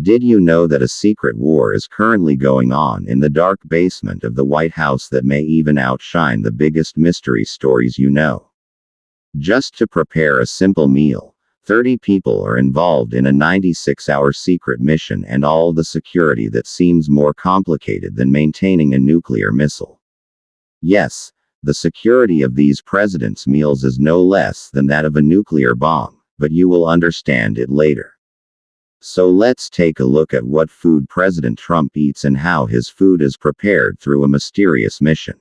Did you know that a secret war is currently going on in the dark basement of the White House that may even outshine the biggest mystery stories you know? Just to prepare a simple meal, 30 people are involved in a 96-hour secret mission and all the security that seems more complicated than maintaining a nuclear missile. Yes, the security of these presidents' meals is no less than that of a nuclear bomb, but you will understand it later. So let's take a look at what food President Trump eats and how his food is prepared through a mysterious mission.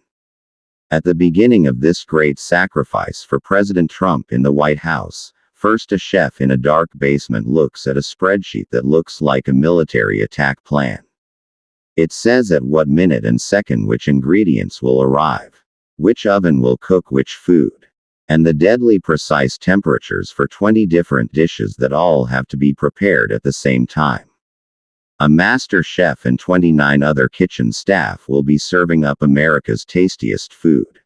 At the beginning of this great sacrifice for President Trump in the White House, first a chef in a dark basement looks at a spreadsheet that looks like a military attack plan. It says at what minute and second which ingredients will arrive, which oven will cook which food, and the deadly precise temperatures for 20 different dishes that all have to be prepared at the same time. A master chef and 29 other kitchen staff will be serving up America's tastiest food.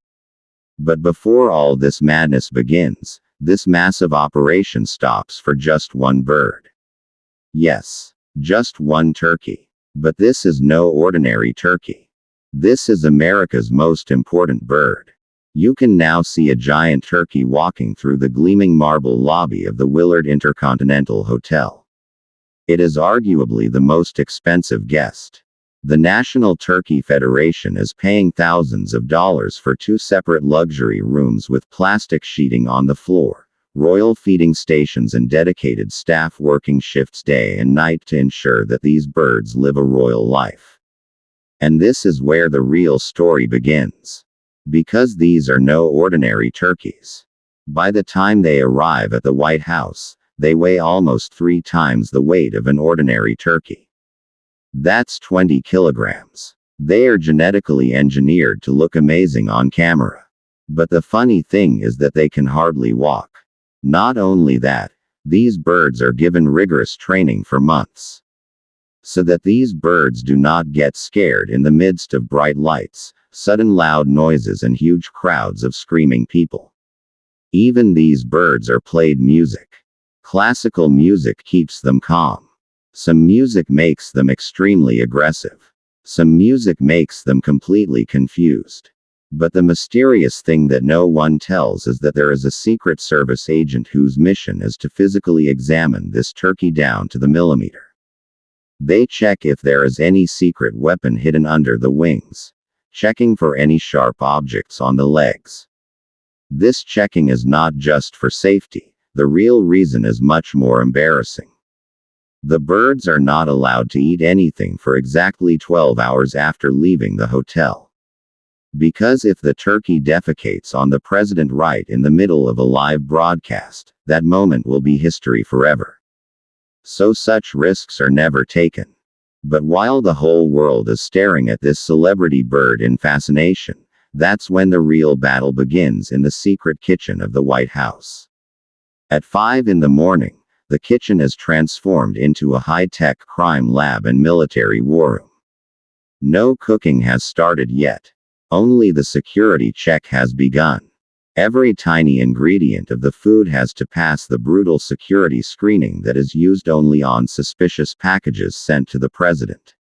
But before all this madness begins, this massive operation stops for just one bird. Yes, just one turkey. But this is no ordinary turkey. This is America's most important bird. You can now see a giant turkey walking through the gleaming marble lobby of the Willard Intercontinental Hotel. It is arguably the most expensive guest. The National Turkey Federation is paying thousands of dollars for 2 separate luxury rooms with plastic sheeting on the floor, royal feeding stations and dedicated staff working shifts day and night to ensure that these birds live a royal life. And this is where the real story begins. Because these are no ordinary turkeys. By the time they arrive at the White House, they weigh almost 3 times the weight of an ordinary turkey. That's 20 kilograms. They are genetically engineered to look amazing on camera. But the funny thing is that they can hardly walk. Not only that, these birds are given rigorous training for months. So that these birds do not get scared in the midst of bright lights, sudden loud noises and huge crowds of screaming people. Even these birds are played music. Classical music keeps them calm. Some music makes them extremely aggressive. Some music makes them completely confused. But the mysterious thing that no one tells is that there is a Secret Service agent whose mission is to physically examine this turkey down to the millimeter. They check if there is any secret weapon hidden under the wings, checking for any sharp objects on the legs. This checking is not just for safety, the real reason is much more embarrassing. The birds are not allowed to eat anything for exactly 12 hours after leaving the hotel. Because if the turkey defecates on the president right in the middle of a live broadcast, that moment will be history forever. So such risks are never taken. But while the whole world is staring at this celebrity bird in fascination, that's when the real battle begins in the secret kitchen of the White House. At 5 in the morning, the kitchen is transformed into a high-tech crime lab and military war room. No cooking has started yet. Only the security check has begun. Every tiny ingredient of the food has to pass the brutal security screening that is used only on suspicious packages sent to the president.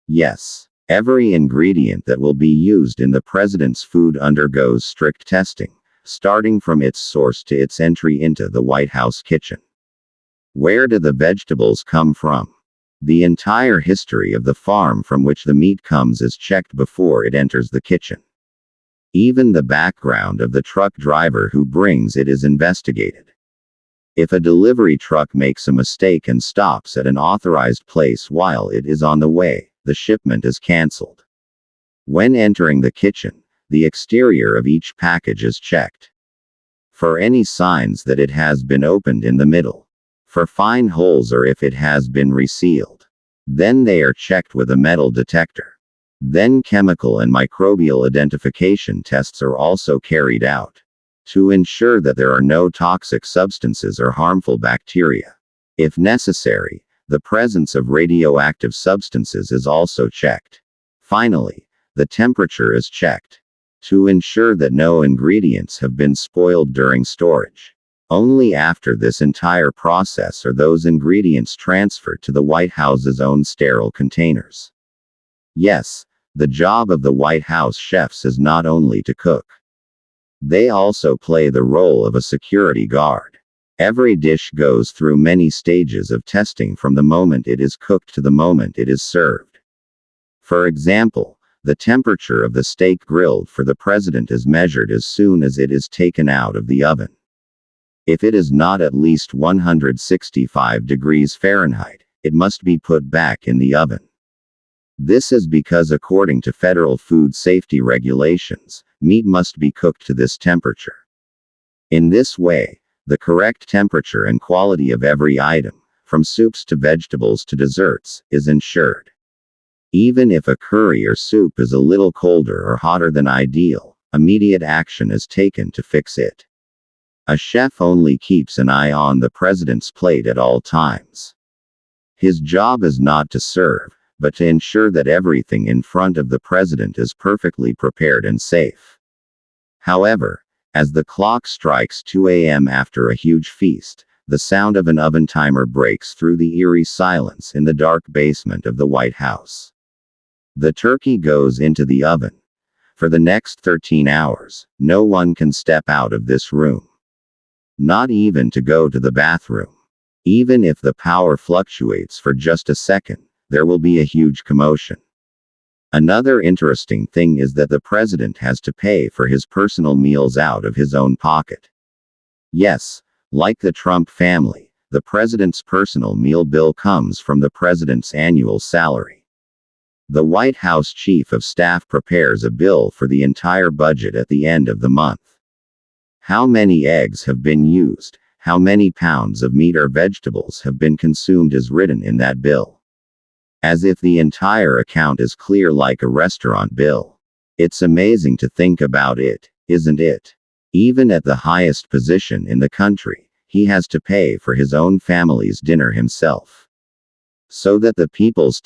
Yes, every ingredient that will be used in the president's food undergoes strict testing, starting from its source to its entry into the White House kitchen. Where do the vegetables come from? The entire history of the farm from which the meat comes is checked before it enters the kitchen. Even the background of the truck driver who brings it is investigated. If a delivery truck makes a mistake and stops at an authorized place while it is on the way, the shipment is canceled. When entering the kitchen, the exterior of each package is checked for any signs that it has been opened in the middle, for fine holes or if it has been resealed. Then they are checked with a metal detector. Then chemical and microbial identification tests are also carried out to ensure that there are no toxic substances or harmful bacteria. If necessary, the presence of radioactive substances is also checked. Finally, the temperature is checked to ensure that no ingredients have been spoiled during storage. Only after this entire process are those ingredients transferred to the White House's own sterile containers. Yes, the job of the White House chefs is not only to cook. They also play the role of a security guard. Every dish goes through many stages of testing from the moment it is cooked to the moment it is served. For example, the temperature of the steak grilled for the president is measured as soon as it is taken out of the oven. If it is not at least 165 degrees Fahrenheit, it must be put back in the oven. This is because according to federal food safety regulations, meat must be cooked to this temperature. In this way, the correct temperature and quality of every item, from soups to vegetables to desserts, is ensured. Even if a curry or soup is a little colder or hotter than ideal, immediate action is taken to fix it. A chef only keeps an eye on the president's plate at all times. His job is not to serve, but to ensure that everything in front of the president is perfectly prepared and safe. However, as the clock strikes 2 a.m. after a huge feast, the sound of an oven timer breaks through the eerie silence in the dark basement of the White House. The turkey goes into the oven. For the next 13 hours, no one can step out of this room. Not even to go to the bathroom. Even if the power fluctuates for just a second, there will be a huge commotion. Another interesting thing is that the president has to pay for his personal meals out of his own pocket. Yes, like the Trump family, the president's personal meal bill comes from the president's annual salary. The White House Chief of Staff prepares a bill for the entire budget at the end of the month. How many eggs have been used, how many pounds of meat or vegetables have been consumed is written in that bill. As if the entire account is clear like a restaurant bill. It's amazing to think about it, isn't it? Even at the highest position in the country, he has to pay for his own family's dinner himself. So that the people's